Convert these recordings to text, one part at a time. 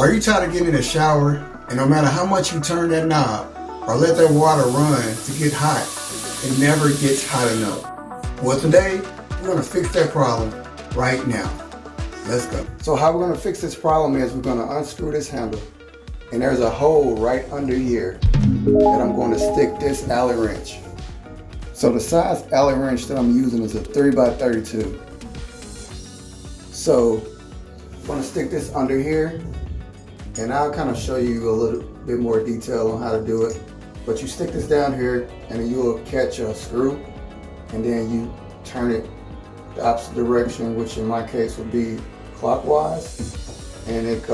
Are you tired of getting in the shower and no matter how much you turn that knob or let that water run to get hot, it never gets hot enough? Well, today we're going to fix that problem right now. Let's go. So how we're going to fix this problem is we're going to unscrew this handle, and there's a hole right under here that I'm going to stick this Allen wrench. So the size Allen wrench that I'm using is a 3x32. So I'm going to stick this under here, and I'll kind of show you a little bit more detail on how to do it. But you stick this down here and then you'll catch a screw, and then you turn it the opposite direction, which in my case would be clockwise, and it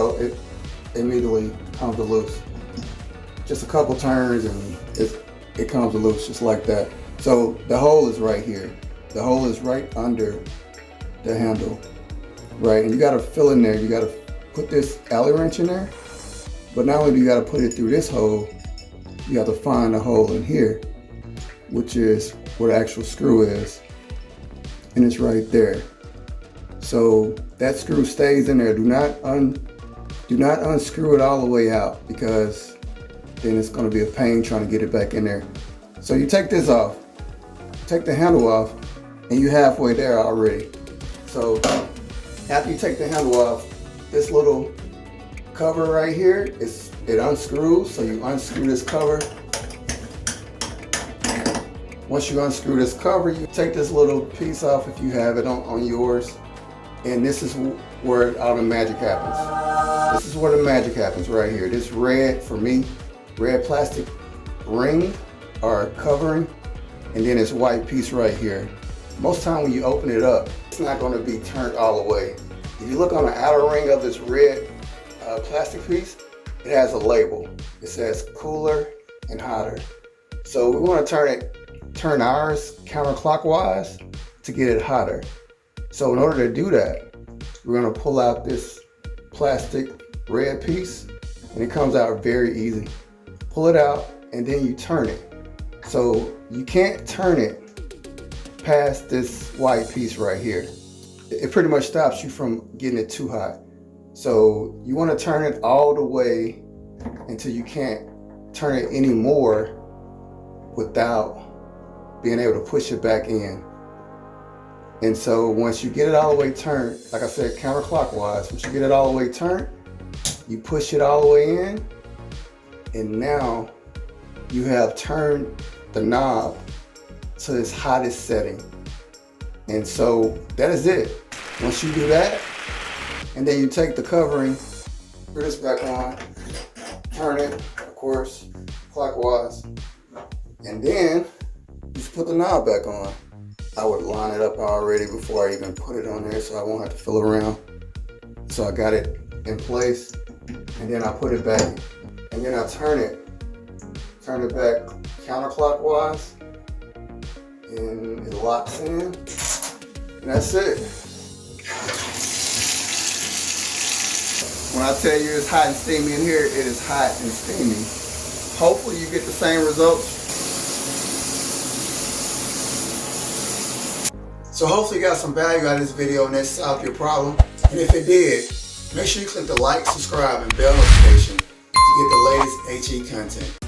immediately comes loose. Just a couple turns and it comes loose just like that. So the hole is right here. The hole is right under the handle, right? And you gotta fill in there. You gotta put this Allen wrench in there, but not only do you gotta put it through this hole, you have to find a hole in here, which is where the actual screw is, and it's right there. So that screw stays in there. Do not unscrew it all the way out, because then it's going to be a pain trying to get it back in there. So you take this off, take the handle off, and you're halfway there already. So after you take the handle off, this little cover right here, it unscrews. So you unscrew this cover. Once you unscrew this cover, you take this little piece off if you have it on yours. And this is where all the magic happens. This is where the magic happens right here. This red, for me, red plastic ring or covering, and then this white piece right here. Most time when you open it up, it's not going to be turned all the way. If you look on the outer ring of this red plastic piece, it has a label. It says cooler and hotter. So we want to turn ours counterclockwise to get it hotter. So in order to do that, we're going to pull out this plastic red piece, and it comes out very easy. Pull it out and then you turn it. So you can't turn it past this white piece right here. It pretty much stops you from getting it too hot. So you want to turn it all the way until you can't turn it anymore without being able to push it back in. And so once you get it all the way turned, like I said, counterclockwise, once you get it all the way turned, you push it all the way in, and now you have turned the knob to its hottest setting. And so that is it. Once you do that, and then you take the covering, put this back on, turn it, of course, clockwise, and then just put the knob back on. I would line it up already before I even put it on there, so I won't have to fill around. So I got it in place, and then I put it back, and then I turn it back counterclockwise, and it locks in, and that's it. When I tell you it's hot and steamy in here, it is hot and steamy. Hopefully you get the same results. So hopefully you got some value out of this video and that solved your problem. And if it did, make sure you click the like, subscribe, and bell notification to get the latest HE content.